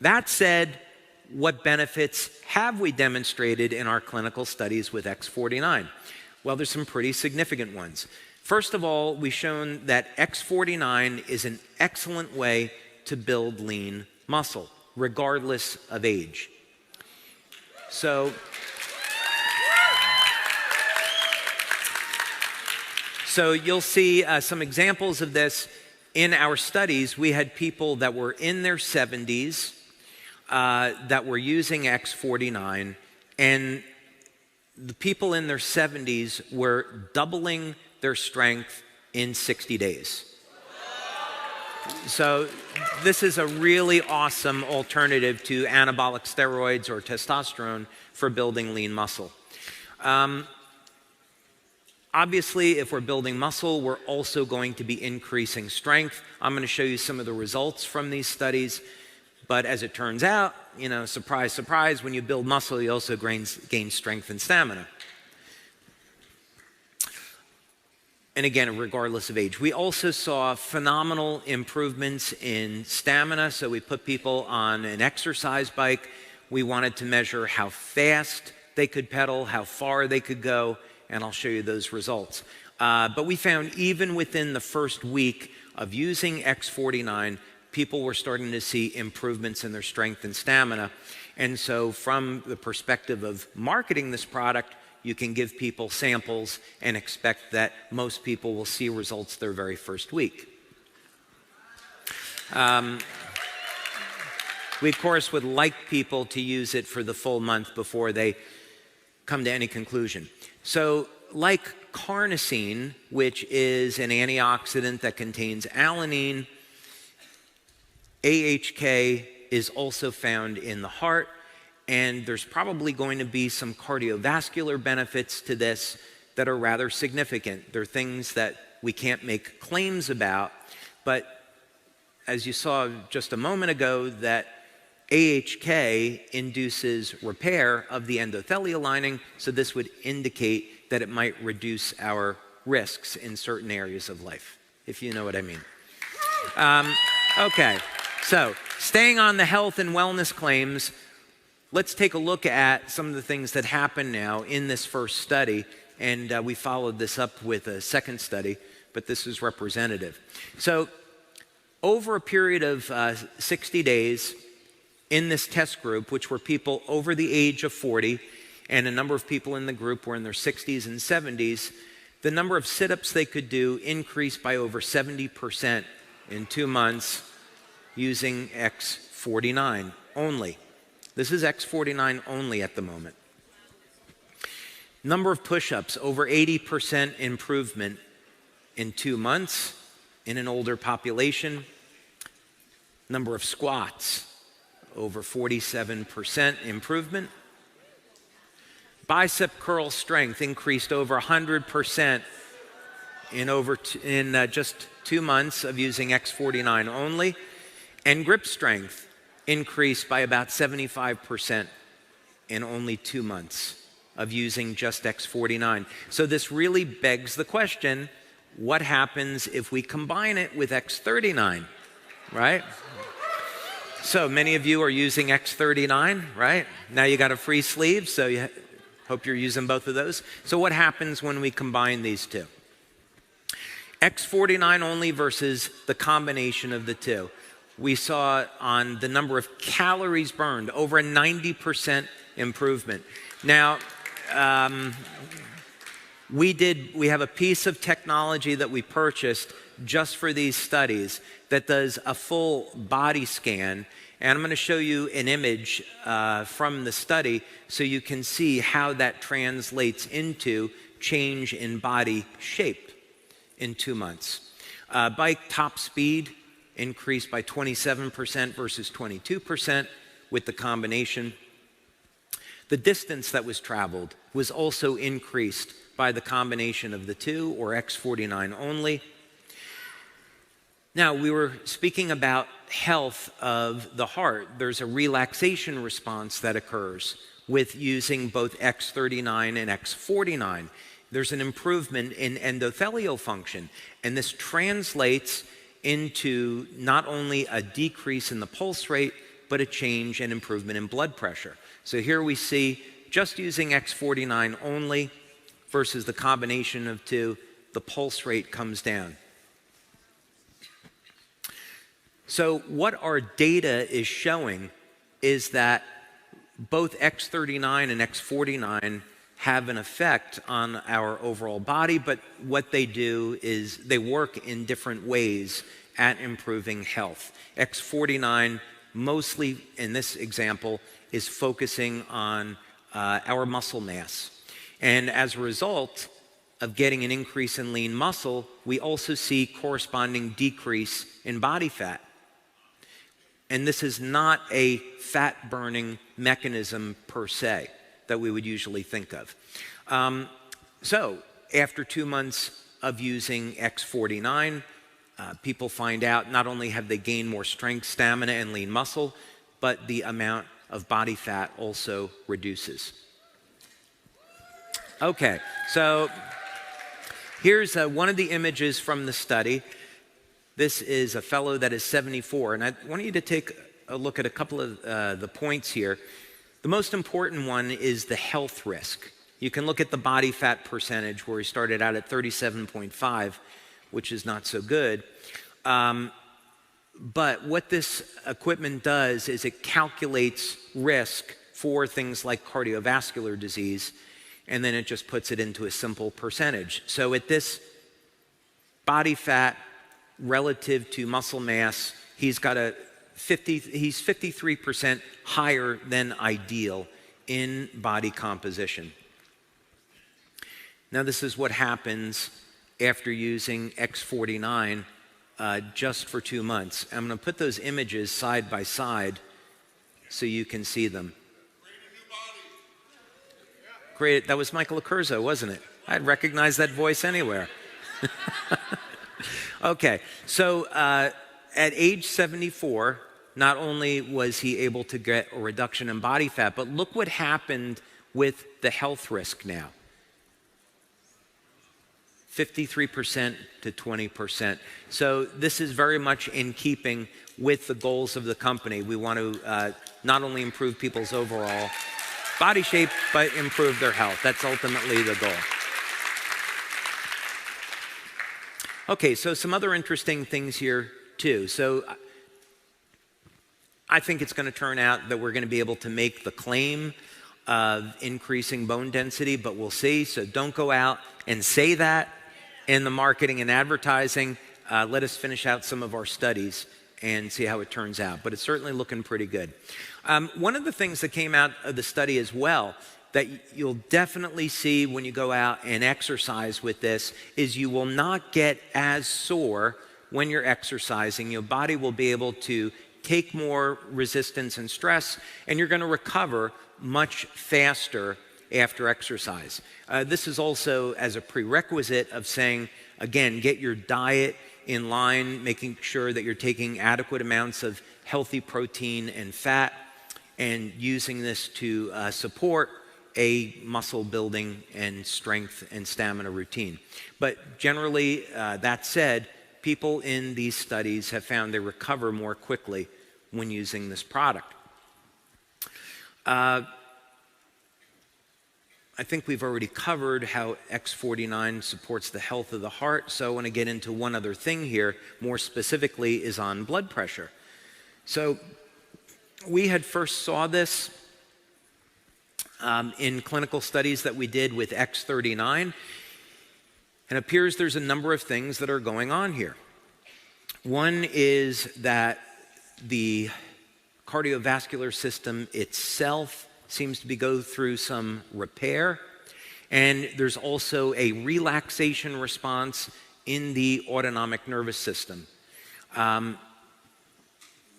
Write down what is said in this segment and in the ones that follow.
That said, what benefits have we demonstrated in our clinical studies with X49? Well, there's some pretty significant ones. First of all, we've shown that X49 is an excellent way to build lean muscle, regardless of age. So you'll see some examples of this in our studies. We had people that were in their 70s that were using X49, and the people in their 70s were doubling their strength in 60 days. So this is a really awesome alternative to anabolic steroids or testosterone for building lean muscle. Obviously, if we're building muscle, we're also going to be increasing strength. I'm going to show you some of the results from these studies. But as it turns out, surprise, surprise, when you build muscle, you also gain strength and stamina. And again, regardless of age. We also saw phenomenal improvements in stamina. So we put people on an exercise bike. We wanted to measure how fast they could pedal, how far they could go, and I'll show you those results. But we found even within the first week of using X49, people were starting to see improvements in their strength and stamina. And so from the perspective of marketing this product, you can give people samples and expect that most people will see results their very first week. We, of course, would like people to use it for the full month before they come to any conclusion. So like carnosine, which is an antioxidant that contains alanine, AHK is also found in the heart, and there's probably going to be some cardiovascular benefits to this that are rather significant. They're things that we can't make claims about, but as you saw just a moment ago, that AHK induces repair of the endothelial lining, so this would indicate that it might reduce our risks in certain areas of life, if you know what I mean. Okay, so staying on the health and wellness claims, let's take a look at some of the things that happen now in this first study, and we followed this up with a second study, but this is representative. So over a period of 60 days, in this test group, which were people over the age of 40, and a number of people in the group were in their 60s and 70s, the number of sit-ups they could do increased by over 70% in 2 months using X49 only. This is X49 only at the moment. Number of push-ups, over 80% improvement in 2 months in an older population. Number of squats, over 47% improvement. Bicep curl strength increased over 100% in just 2 months of using X49 only. And grip strength increased by about 75% in only 2 months of using just X49. So this really begs the question, what happens if we combine it with X39, right? So many of you are using X39, right? Now you got a free sleeve, so you hope you're using both of those. So what happens when we combine these two? X49 only versus the combination of the two. We saw on the number of calories burned, over a 90% improvement. Now, we have a piece of technology that we purchased just for these studies that does a full body scan, and I'm going to show you an image from the study so you can see how that translates into change in body shape in 2 months. Bike top speed increased by 27% versus 22% with the combination. The distance that was traveled was also increased by the combination of the two, or X49 only. Now, we were speaking about health of the heart. There's a relaxation response that occurs with using both X39 and X49. There's an improvement in endothelial function, and this translates into not only a decrease in the pulse rate, but a change and improvement in blood pressure. So here we see just using X49 only versus the combination of two, the pulse rate comes down. So what our data is showing is that both X39 and X49 have an effect on our overall body, but what they do is they work in different ways at improving health. X49, mostly in this example, is focusing on our muscle mass. And as a result of getting an increase in lean muscle, we also see corresponding decrease in body fat. And this is not a fat-burning mechanism per se that we would usually think of. So after 2 months of using X49, people find out not only have they gained more strength, stamina, and lean muscle, but the amount of body fat also reduces. Okay, so here's one of the images from the study. This is a fellow that is 74, and I want you to take a look at a couple of the points here. The most important one is the health risk. You can look at the body fat percentage where he started out at 37.5, which is not so good. But what this equipment does is it calculates risk for things like cardiovascular disease, and then it just puts it into a simple percentage. So at this body fat relative to muscle mass, he's 53% higher than ideal in body composition. Now this is what happens after using X49 just for 2 months. I'm going to put those images side by side so you can see them. Great. That was Michael Accurso, wasn't it? I'd recognize that voice anywhere. Okay, so at age 74, not only was he able to get a reduction in body fat, but look what happened with the health risk now. 53% to 20%. So this is very much in keeping with the goals of the company. We want to not only improve people's overall body shape, but improve their health. That's ultimately the goal. Okay, so some other interesting things here too. So I think it's going to turn out that we're going to be able to make the claim of increasing bone density, but we'll see. So don't go out and say that in the marketing and advertising. Let us finish out some of our studies and see how it turns out. But it's certainly looking pretty good. One of the things that came out of the study as well that you'll definitely see when you go out and exercise with this is you will not get as sore when you're exercising. Your body will be able to take more resistance and stress, and you're going to recover much faster after exercise. This is also as a prerequisite of saying, again, get your diet in line, making sure that you're taking adequate amounts of healthy protein and fat, and using this to support a muscle building and strength and stamina routine. But generally, that said, people in these studies have found they recover more quickly when using this product. I think we've already covered how X49 supports the health of the heart, so I want to get into one other thing here, more specifically is on blood pressure. So we had first saw this in clinical studies that we did with X39, and it appears there's a number of things that are going on here. One is that the cardiovascular system itself seems to be go through some repair, and there's also a relaxation response in the autonomic nervous system.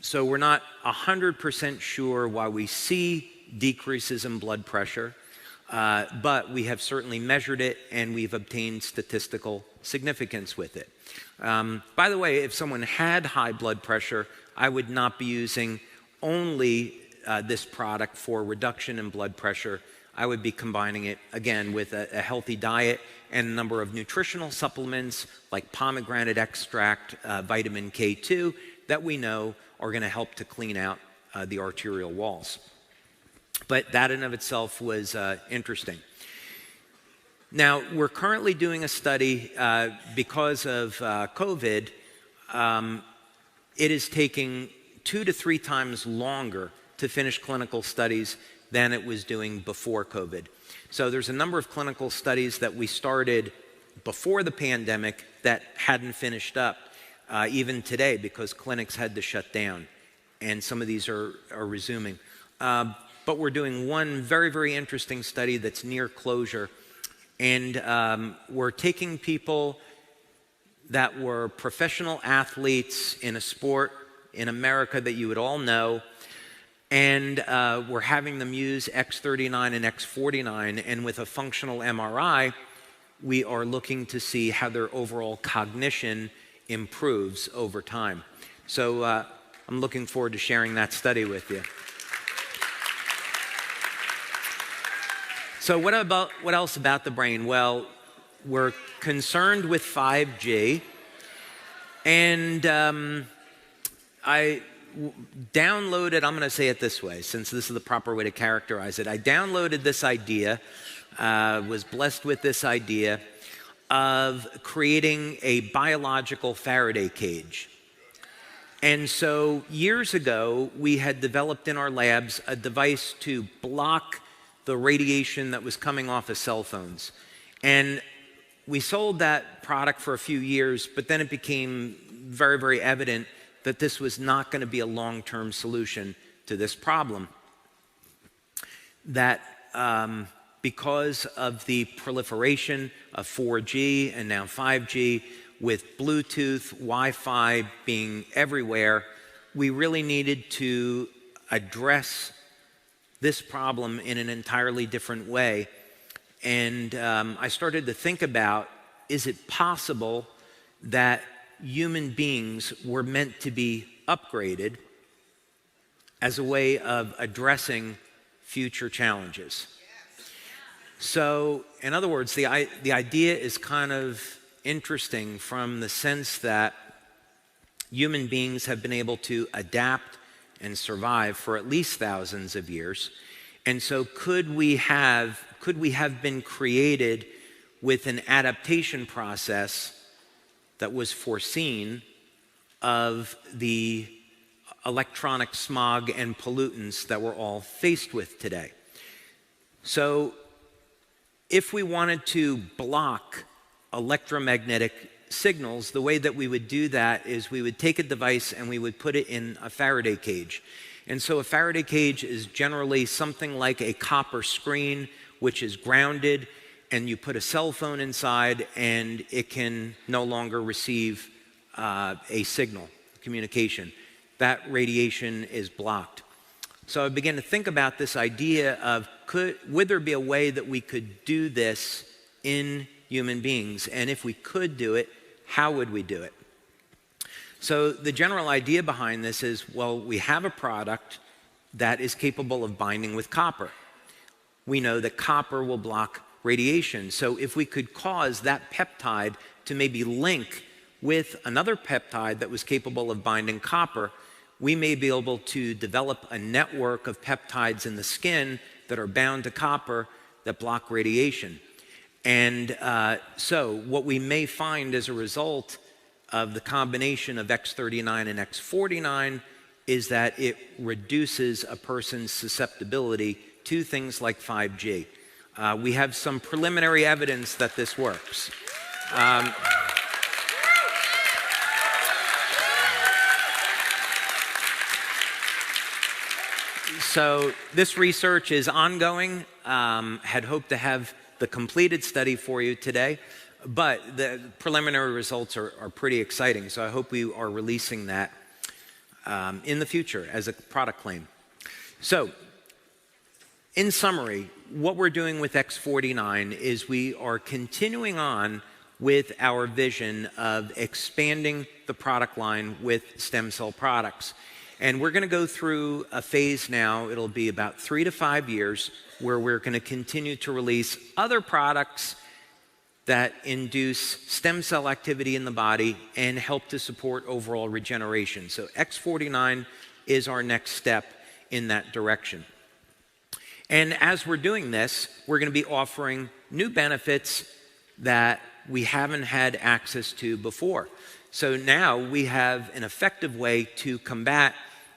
So we're not 100% sure why we see decreases in blood pressure, but we have certainly measured it and we've obtained statistical significance with it. By the way, if someone had high blood pressure, I would not be using only this product for reduction in blood pressure. I would be combining it, again, with a healthy diet and a number of nutritional supplements like pomegranate extract, vitamin K2, that we know are going to help to clean out the arterial walls. But that in of itself was interesting. Now, we're currently doing a study because of COVID. It is taking 2 to 3 times longer to finish clinical studies than it was doing before COVID. So there's a number of clinical studies that we started before the pandemic that hadn't finished up, even today, because clinics had to shut down. And some of these are resuming. But we're doing one very, very interesting study that's near closure. And we're taking people that were professional athletes in a sport in America that you would all know, and we're having them use X39 and X49, and with a functional MRI, we are looking to see how their overall cognition improves over time. So I'm looking forward to sharing that study with you. So what else about the brain? Well, we're concerned with 5G, and I downloaded, I'm going to say it this way, since this is the proper way to characterize it. I downloaded this idea, was blessed with this idea of creating a biological Faraday cage. And so years ago, we had developed in our labs a device to block the radiation that was coming off of cell phones. And we sold that product for a few years, but then it became very, very evident that this was not going to be a long-term solution to this problem. That because of the proliferation of 4G and now 5G, with Bluetooth, Wi-Fi being everywhere, we really needed to address this problem in an entirely different way. And I started to think about, is it possible that human beings were meant to be upgraded as a way of addressing future challenges? So, in other words, the idea is kind of interesting from the sense that human beings have been able to adapt and survive for at least thousands of years. And so could we have been created with an adaptation process that was foreseen of the electronic smog and pollutants that we're all faced with today? So if we wanted to block electromagnetic signals, the way that we would do that is we would take a device and we would put it in a Faraday cage. And so a Faraday cage is generally something like a copper screen, which is grounded, and you put a cell phone inside and it can no longer receive a signal, communication. That radiation is blocked. So I began to think about this idea of would there be a way that we could do this in human beings? And if we could do it, how would we do it? So the general idea behind this is, well, we have a product that is capable of binding with copper. We know that copper will block radiation. So if we could cause that peptide to maybe link with another peptide that was capable of binding copper, we may be able to develop a network of peptides in the skin that are bound to copper that block radiation. And so what we may find as a result of the combination of X39 and X49 is that it reduces a person's susceptibility to things like 5G. We have some preliminary evidence that this works. So this research is ongoing. Had hoped to have the completed study for you today, but the preliminary results are pretty exciting. So I hope we are releasing that in the future as a product claim. So in summary, what we're doing with X49 is we are continuing on with our vision of expanding the product line with stem cell products. And we're going to go through a phase now, it'll be about 3 to 5 years, where we're going to continue to release other products that induce stem cell activity in the body and help to support overall regeneration. So X49 is our next step. in that direction. And as we're doing this, we're going to be offering new benefits that we haven't had access to before. So now we have an effective way to combat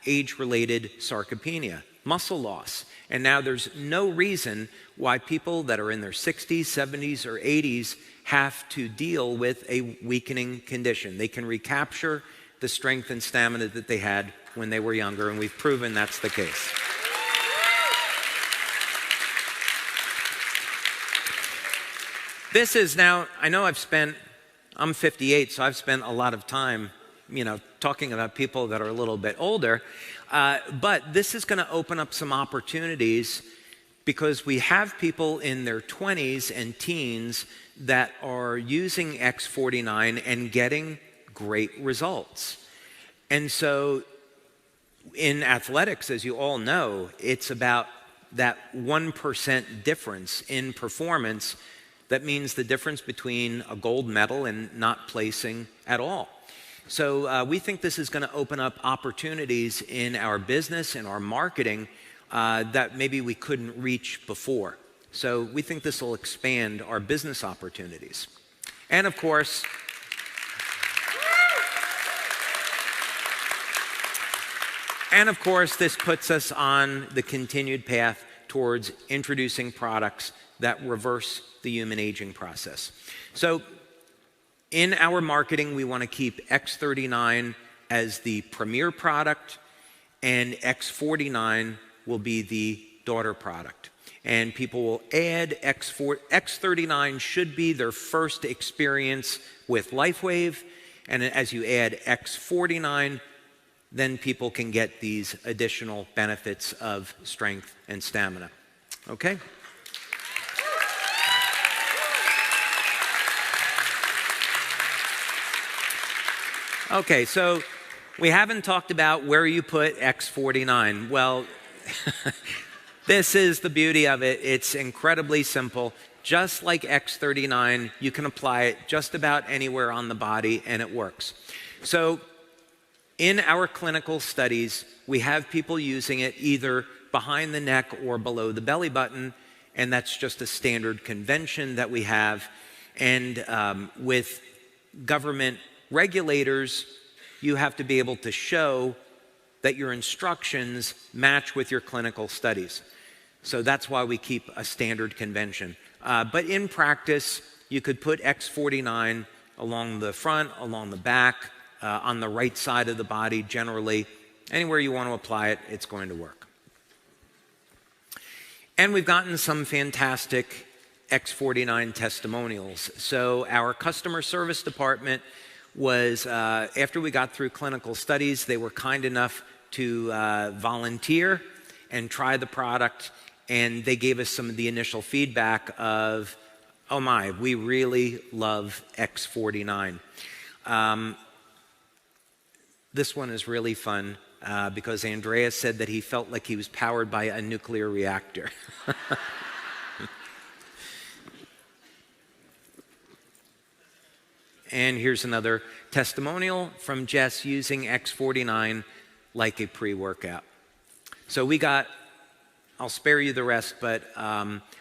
age-related sarcopenia, muscle loss. And now there's no reason why people that are in their 60s, 70s, or 80s have to deal with a weakening condition. They can recapture the strength and stamina that they had when they were younger, and we've proven that's the case. This is now, I know I'm 58, so I've spent a lot of time, talking about people that are a little bit older. But this is going to open up some opportunities because we have people in their 20s and teens that are using X49 and getting great results. And so in athletics, as you all know, it's about that 1% difference in performance. That means the difference between a gold medal and not placing at all. So we think this is going to open up opportunities in our business and our marketing that maybe we couldn't reach before. So we think this will expand our business opportunities. And of course, this puts us on the continued path towards introducing products that reverse the human aging process. So in our marketing, we want to keep X39 as the premier product, and X49 will be the daughter product. And people will add X39 should be their first experience with LifeWave, and as you add X49, then people can get these additional benefits of strength and stamina. Okay? Okay, so we haven't talked about where you put X49. Well, this is the beauty of it. It's incredibly simple. Just like X39, you can apply it just about anywhere on the body, and it works. So in our clinical studies, we have people using it either behind the neck or below the belly button, and that's just a standard convention that we have. And with government regulators, you have to be able to show that your instructions match with your clinical studies. So that's why we keep a standard convention. But in practice, you could put X49 along the front, along the back, on the right side of the body, generally. Anywhere you want to apply it, it's going to work. And we've gotten some fantastic X49 testimonials. So our customer service department was, after we got through clinical studies, they were kind enough to volunteer and try the product, and they gave us some of the initial feedback of, oh my, we really love X49. This one is really fun because Andreas said that he felt like he was powered by a nuclear reactor. And here's another testimonial from Jess using X49 like a pre-workout. So I'll spare you the rest, but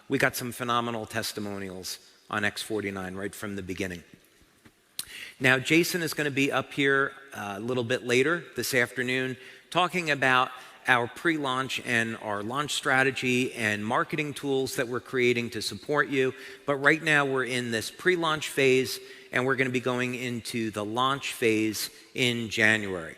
we got some phenomenal testimonials on X49 right from the beginning. Now, Jason is going to be up here a little bit later this afternoon talking about our pre-launch and our launch strategy and marketing tools that we're creating to support you. But right now we're in this pre-launch phase, and we're going to be going into the launch phase in January.